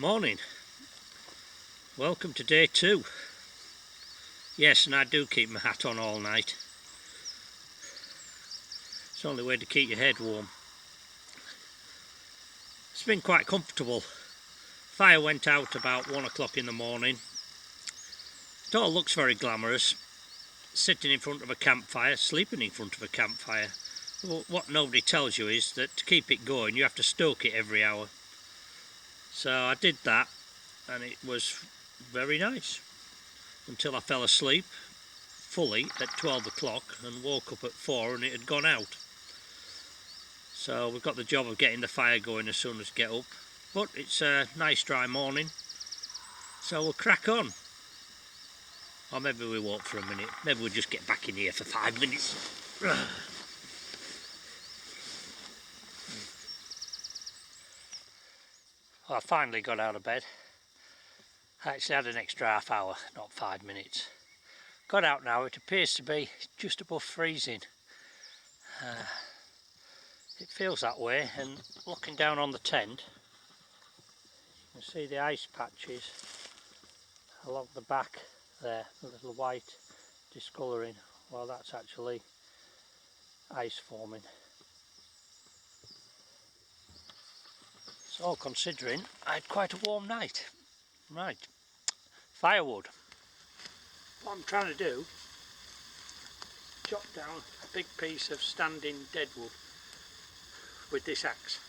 Morning, welcome to day 2. Yes, and I do keep my hat on all night. It's the only way to keep your head warm. It's been quite comfortable. Fire went out about 1 o'clock in the morning. It all looks very glamorous. Sitting in front of a campfire, sleeping in front of a campfire. Well, what nobody tells you is that to keep it going you have to stoke it every hour. So I did that and it was very nice until I fell asleep fully at 12 o'clock and woke up at 4 and it had gone out. So we've got the job of getting the fire going as soon as we get up, but it's a nice dry morning, so we'll crack on. Or maybe we won't for a minute, maybe we'll just get back in here for 5 minutes. Well, I finally got out of bed. I actually had an extra half hour, not 5 minutes. Got out now, it appears to be just above freezing. It feels that way, and looking down on the tent, you can see the ice patches along the back there, the little white discolouring. Well, that's actually ice forming. So considering I had quite a warm night. Right, firewood. What I'm trying to do, chop down a big piece of standing deadwood with this axe.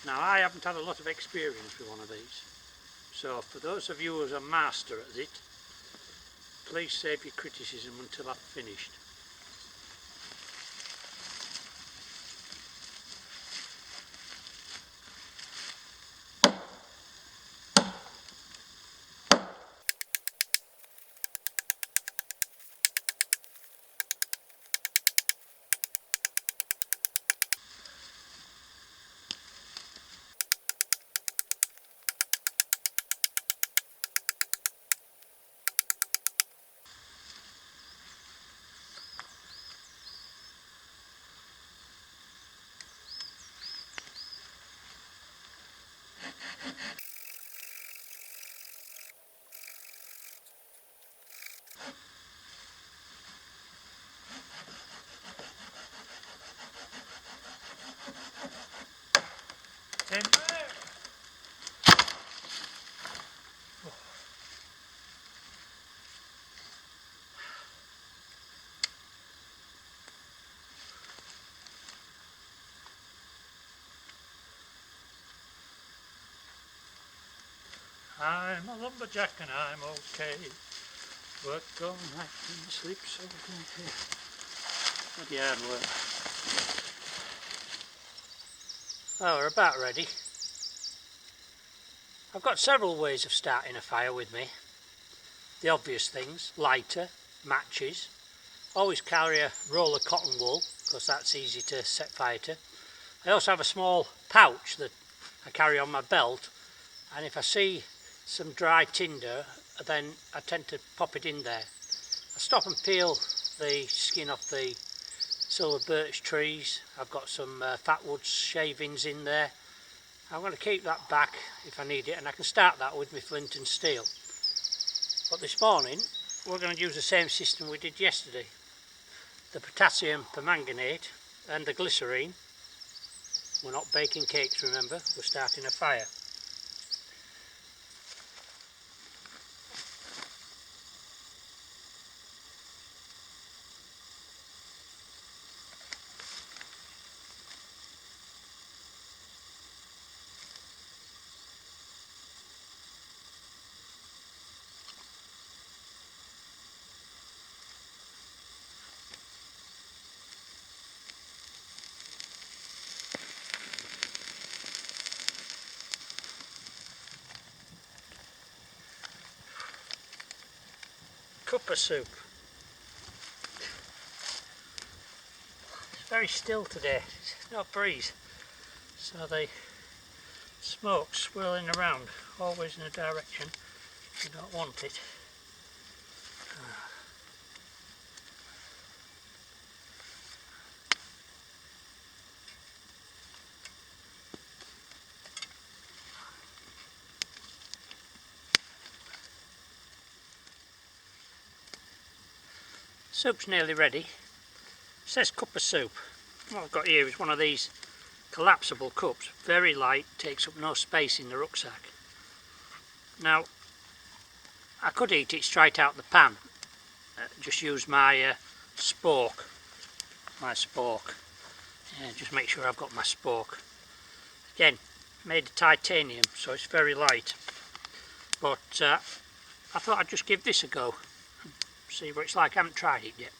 Now I haven't had a lot of experience with one of these, so for those of you who are a master at it, please save your criticism until I've finished. Then, I'm a lumberjack and I'm okay. Work all night and sleep so good. Bloody hard work. Oh, we're about ready. I've got several ways of starting a fire with me. The obvious things: lighter, matches. Always carry a roll of cotton wool because that's easy to set fire to. I also have a small pouch that I carry on my belt, and if I see some dry tinder then I tend to pop it in there. I stop and peel the skin off the silver birch trees. I've got some fatwood shavings in there. I'm going to keep that back if I need it, and I can start that with my flint and steel. But this morning we're going to use the same system we did yesterday. The potassium permanganate and the glycerine. We're not baking cakes, remember, we're starting a fire. Cup of soup. It's very still today, no breeze, so the smoke's swirling around, always in a direction you don't want it. Soup's nearly ready. It says cup of soup. What I've got here is one of these collapsible cups, very light, takes up no space in the rucksack. Now, I could eat it straight out the pan, just use my spork. Yeah, just make sure I've got my spork. Again, made of titanium, so it's very light. But I thought I'd just give this a go, see what it's like. I haven't tried it yet.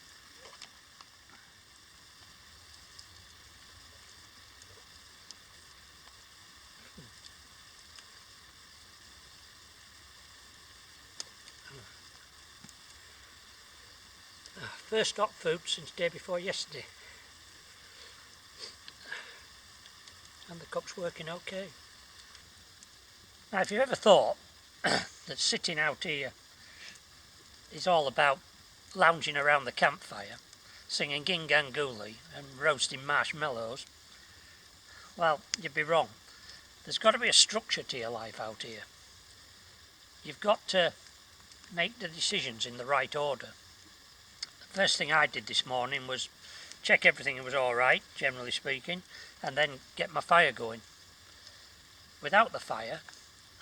First hot food since day before yesterday. And the cup's working okay. Now, if you've ever thought that sitting out here is all about lounging around the campfire, singing Ginganguli and roasting marshmallows, well, you'd be wrong. There's got to be a structure to your life out here. You've got to make the decisions in the right order. The first thing I did this morning was check everything was alright, generally speaking, and then get my fire going. Without the fire,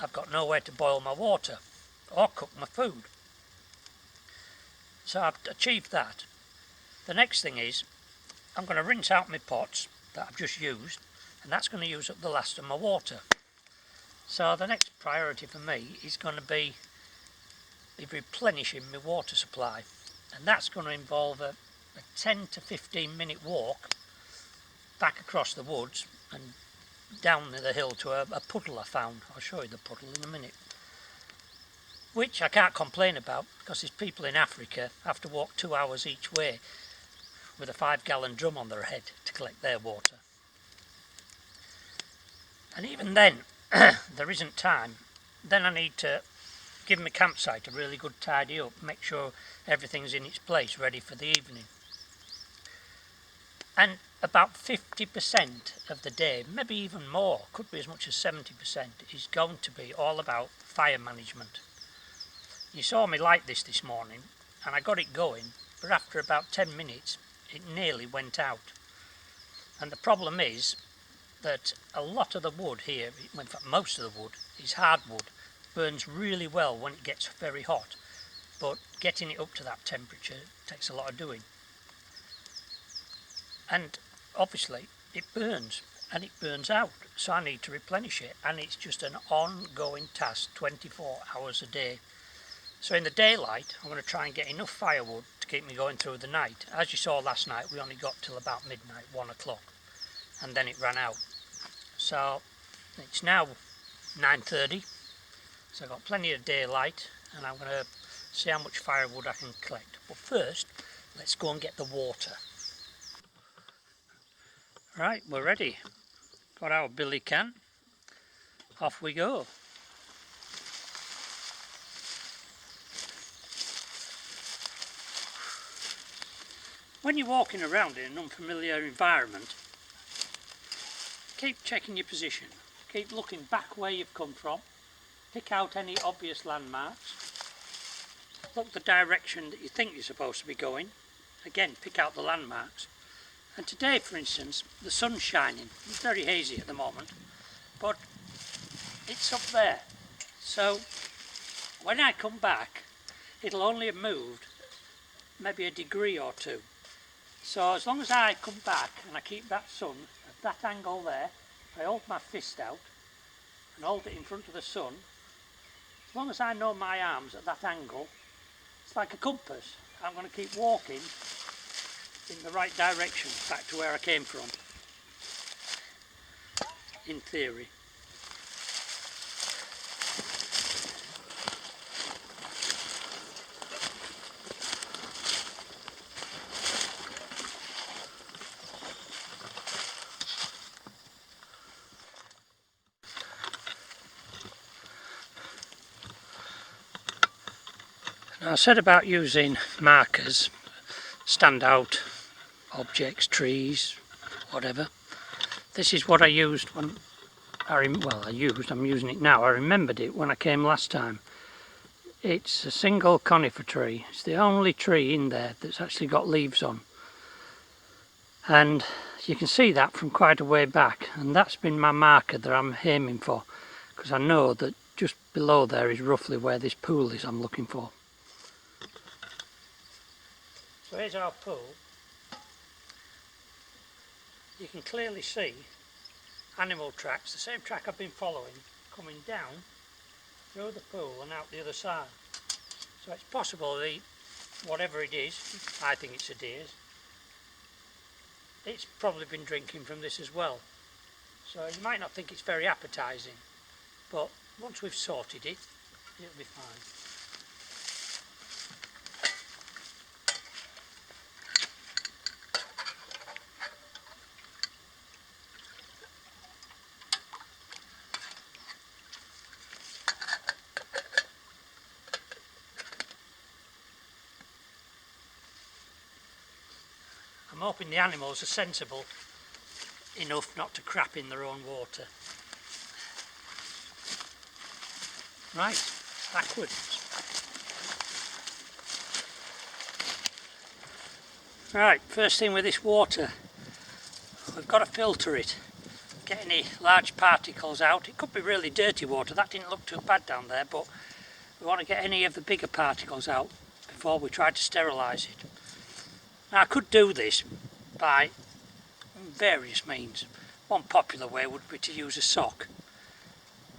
I've got nowhere to boil my water or cook my food. So I've achieved that. The next thing is, I'm going to rinse out my pots that I've just used, and that's going to use up the last of my water. So the next priority for me is going to be replenishing my water supply, and that's going to involve a 10 to 15 minute walk back across the woods and down the hill to a puddle I found. I'll show you the puddle in a minute, which I can't complain about because these people in Africa have to walk 2 hours each way with a 5-gallon drum on their head to collect their water. And even then there isn't time. Then I need to give my campsite a really good tidy up, make sure everything's in its place ready for the evening. And about 50% of the day, maybe even more, could be as much as 70%, is going to be all about fire management. You saw me light this morning and I got it going, but after about 10 minutes it nearly went out. And the problem is that a lot of the wood here, in fact most of the wood, is hardwood. Burns really well when it gets very hot, but getting it up to that temperature takes a lot of doing. And obviously it burns and it burns out, so I need to replenish it, and it's just an ongoing task 24 hours a day. So in the daylight I'm going to try and get enough firewood to keep me going through the night. As you saw last night, we only got till about midnight, 1 o'clock, and then it ran out. So it's now 9:30, so I've got plenty of daylight and I'm going to see how much firewood I can collect. But first, let's go and get the water. Right, we're ready. Got our billy can. Off we go. When you're walking around in an unfamiliar environment, keep checking your position. Keep looking back where you've come from. Pick out any obvious landmarks. Look the direction that you think you're supposed to be going. Again, pick out the landmarks. And today, for instance, the sun's shining. It's very hazy at the moment, but it's up there. So when I come back, it'll only have moved maybe a degree or two. So as long as I come back and I keep that sun at that angle there, I hold my fist out and hold it in front of the sun, as long as I know my arms at that angle, it's like a compass. I'm going to keep walking in the right direction back to where I came from, in theory. Now, I said about using markers, standout objects, trees, whatever. This is what I used when I'm using it now. I remembered it when I came last time. It's a single conifer tree. It's the only tree in there that's actually got leaves on. And you can see that from quite a way back, and that's been my marker that I'm aiming for, because I know that just below there is roughly where this pool is I'm looking for. So here's our pool. You can clearly see animal tracks, the same track I've been following, coming down through the pool and out the other side. So it's possible that whatever it is, I think it's a deer's, it's probably been drinking from this as well. So you might not think it's very appetising, but once we've sorted it, it'll be fine. I'm hoping the animals are sensible enough not to crap in their own water. Right, backwards. Right, first thing with this water, we've got to filter it. Get any large particles out. It could be really dirty water, that didn't look too bad down there, but we want to get any of the bigger particles out before we try to sterilise it. Now I could do this by various means. One popular way would be to use a sock.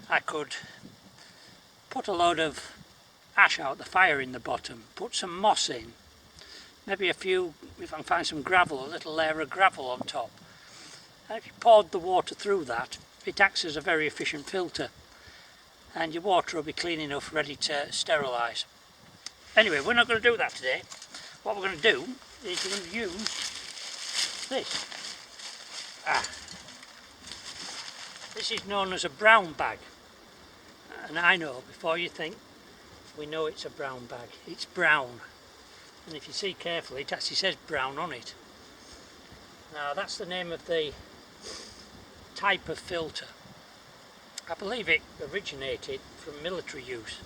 I could put a load of ash out the fire in the bottom, put some moss in, maybe a few, if I can find some gravel, a little layer of gravel on top. And if you poured the water through that, it acts as a very efficient filter, and your water will be clean enough, ready to sterilise. Anyway, we're not going to do that today. What we're going to do is we're going to use this. This is known as a brown bag. And I know, before you think, we know it's a brown bag. It's brown. And if you see carefully, it actually says brown on it. Now that's the name of the type of filter. I believe it originated from military use.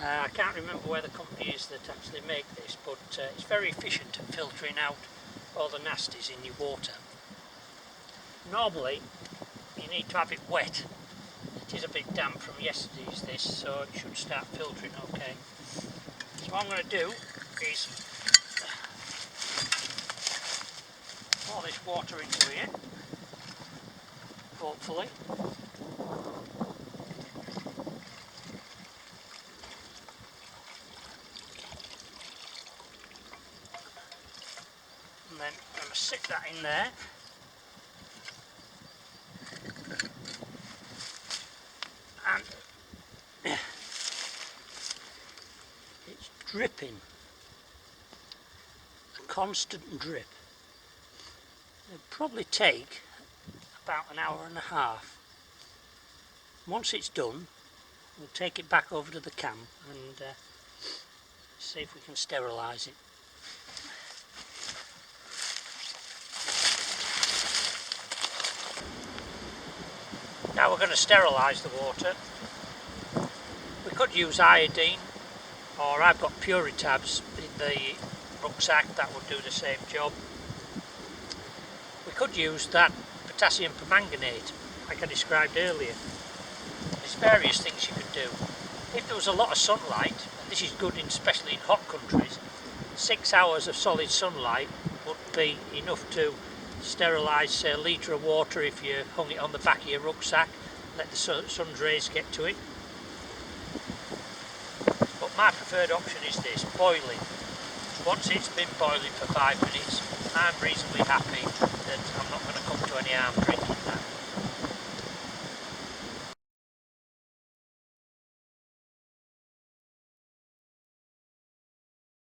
I can't remember where the company is that actually make this, but it's very efficient at filtering out all the nasties in your water. Normally you need to have it wet. It is a bit damp from yesterday's this, so it should start filtering okay. So what I'm going to do is pour this water into here, hopefully. And then I'm going to sit that in there. And it's dripping, a constant drip. It'll probably take about an hour and a half. Once it's done, we'll take it back over to the camp and see if we can sterilise it. Now we're going to sterilise the water. We could use iodine, or I've got Puritabs in the rucksack, that would do the same job. We could use that potassium permanganate like I described earlier. There's various things you could do. If there was a lot of sunlight, and this is good especially in hot countries, 6 hours of solid sunlight would be enough to sterilise, say, a litre of water if you hung it on the back of your rucksack, let the sun's rays get to it. But my preferred option is this, boiling. Once it's been boiling for 5 minutes, I'm reasonably happy that I'm not going to come to any harm drinking that.